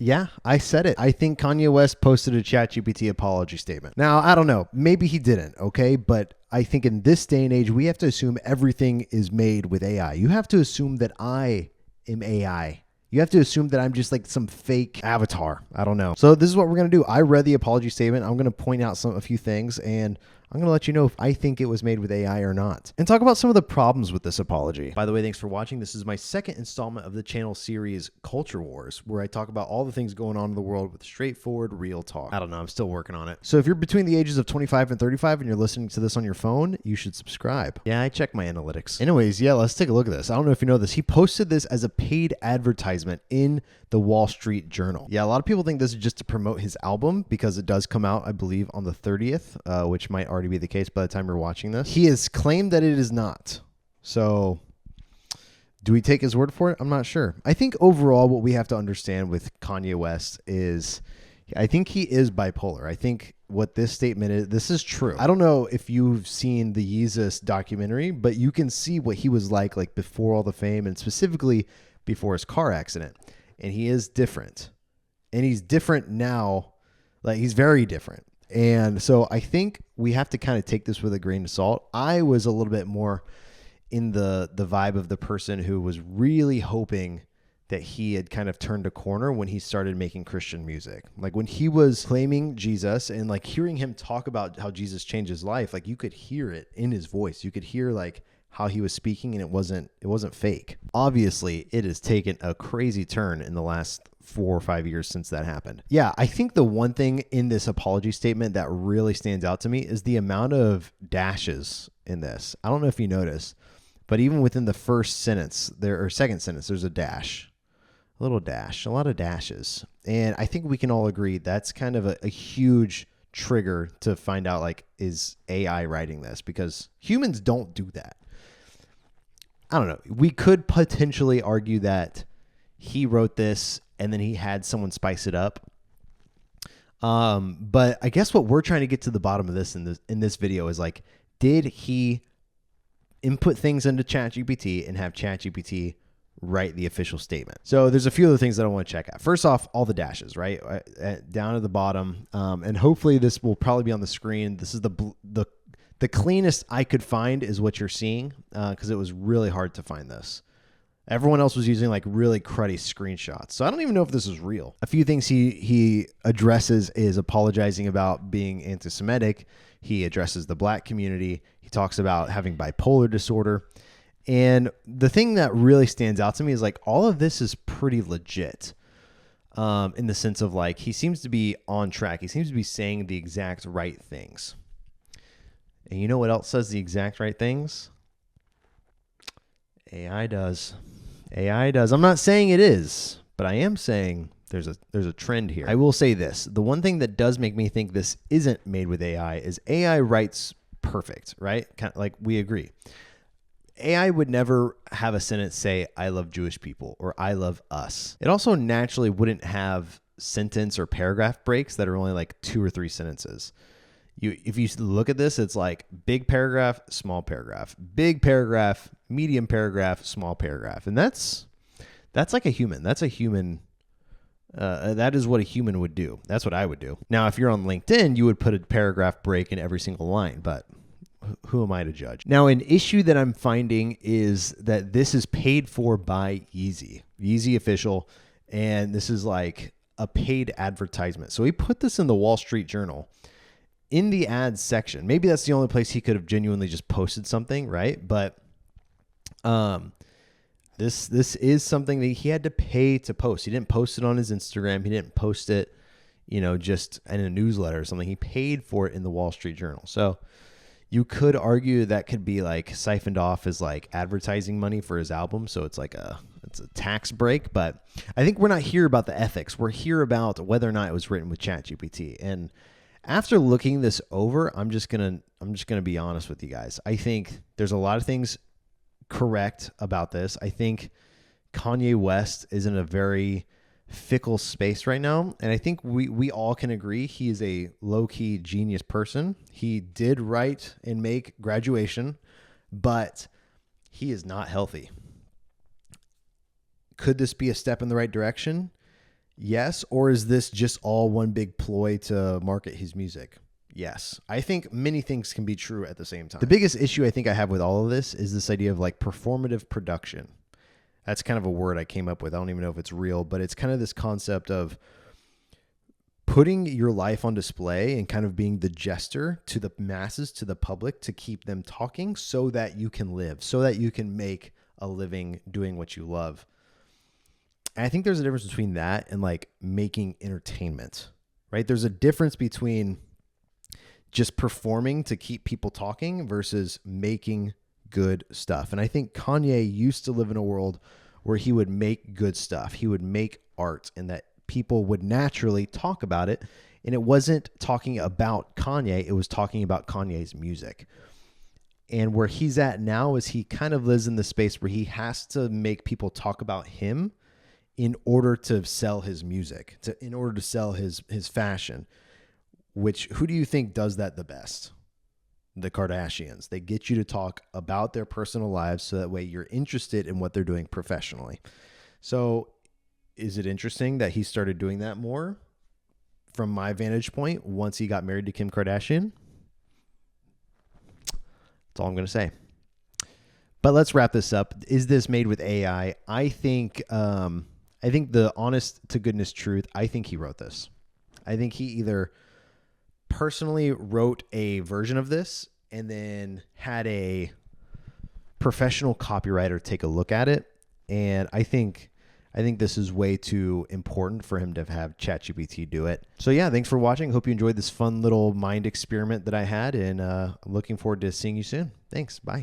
Yeah, I said it. I think Kanye West posted a ChatGPT apology statement. Now, I don't know. Maybe he didn't, okay? But I think in this day and age, we have to assume everything is made with AI. You have to assume that I am AI. You have to assume that I'm just like some fake avatar. I don't know. So this is what we're going to do. I read the apology statement. I'm going to point out a few things, and I'm going to let you know if I think it was made with AI or not, and talk about some of the problems with this apology. By the way, thanks for watching. This is my second installment of the channel series Culture Wars, where I talk about all the things going on in the world with straightforward, real talk. I don't know. I'm still working on it. So if you're between the ages of 25 and 35 and you're listening to this on your phone, you should subscribe. Yeah, I check my analytics. Anyways, yeah, let's take a look at this. I don't know if you know this. He posted this as a paid advertisement in the Wall Street Journal. Yeah, a lot of people think this is just to promote his album because it does come out, I believe, on the 30th, which might already be the case by the time you're watching this. He has claimed that it is not. So do we take his word for it? I'm not sure. I think overall what we have to understand with Kanye West is I think he is bipolar. I think what this statement is, this is true. I don't know if you've seen the Yeezus documentary, but you can see what he was like before all the fame and specifically before his car accident. And he is different. And he's different now. Like, he's very different. And so I think we have to kind of take this with a grain of salt. I was a little bit more in the vibe of the person who was really hoping that he had kind of turned a corner when he started making Christian music. Like when he was claiming Jesus and like hearing him talk about how Jesus changed his life, like you could hear it in his voice. You could hear like how he was speaking, and it wasn't fake. Obviously, it has taken a crazy turn in the last 4 or 5 years since that happened. Yeah, I think the one thing in this apology statement that really stands out to me is the amount of dashes in this. I don't know if you noticed, but even within the first sentence there or second sentence, there's a dash, a little dash, a lot of dashes. And I think we can all agree that's kind of a huge trigger to find out, like, is AI writing this? Because humans don't do that. I don't know. We could potentially argue that he wrote this and then he had someone spice it up. But I guess what we're trying to get to the bottom of this in this video is like, did he input things into ChatGPT and have ChatGPT write the official statement? So there's a few other things that I want to check out. First off, all the dashes, right? Down at the bottom. And hopefully this will probably be on the screen. This is the cleanest I could find is what you're seeing, because it was really hard to find this. Everyone else was using like really cruddy screenshots. So I don't even know if this is real. A few things he addresses is apologizing about being anti-Semitic. He addresses the black community. He talks about having bipolar disorder. And the thing that really stands out to me is like all of this is pretty legit, in the sense of like he seems to be on track. He seems to be saying the exact right things. And you know what else says the exact right things? AI does. AI does. I'm not saying it is, but I am saying there's a trend here. I will say this. The one thing that does make me think this isn't made with AI is AI writes perfect, right? Kind of like we agree. AI would never have a sentence say, I love Jewish people or I love us. It also naturally wouldn't have sentence or paragraph breaks that are only like 2 or 3 sentences. If you look at this, it's like big paragraph, small paragraph, big paragraph, medium paragraph, small paragraph. And that's like a human. That's a human. That is what a human would do. That's what I would do. Now, if you're on LinkedIn, you would put a paragraph break in every single line, but who am I to judge? Now, an issue that I'm finding is that this is paid for by Yeezy official, and this is like a paid advertisement. So he put this in the Wall Street Journal in the ads section. Maybe that's the only place he could have genuinely just posted something, right? But this is something that he had to pay to post. He didn't post it on his Instagram. He didn't post it, just in a newsletter or something. He paid for it in the Wall Street Journal. So you could argue that could be like siphoned off as like advertising money for his album. So it's like it's a tax break. But I think we're not here about the ethics. We're here about whether or not it was written with ChatGPT. And after looking this over, I'm just gonna be honest with you guys. I think there's a lot of things correct about this. I think Kanye West is in a very fickle space right now, and I think we all can agree he is a low-key genius person. He did write and make Graduation, but he is not healthy. Could this be a step in the right direction? Yes. Or is this just all one big ploy to market his music? Yes. I think many things can be true at the same time. The biggest issue I think I have with all of this is this idea of like performative production. That's kind of a word I came up with. I don't even know if it's real, but it's kind of this concept of putting your life on display and kind of being the jester to the masses, to the public, to keep them talking so that you can live, so that you can make a living doing what you love. And I think there's a difference between that and like making entertainment, right? There's a difference between just performing to keep people talking versus making good stuff. And I think Kanye used to live in a world where he would make good stuff. He would make art, and that people would naturally talk about it. And it wasn't talking about Kanye, it was talking about Kanye's music. And where he's at now is he kind of lives in the space where he has to make people talk about him in order to sell his music, in order to sell his fashion. Which, who do you think does that the best? The Kardashians. They get you to talk about their personal lives so that way you're interested in what they're doing professionally. So is it interesting that he started doing that more from my vantage point once he got married to Kim Kardashian? That's all I'm going to say. But let's wrap this up. Is this made with AI? I think the honest to goodness truth, I think he wrote this. I think he either personally wrote a version of this and then had a professional copywriter take a look at it. And I think this is way too important for him to have ChatGPT do it. So yeah, thanks for watching. Hope you enjoyed this fun little mind experiment that I had, and I'm looking forward to seeing you soon. Thanks. Bye.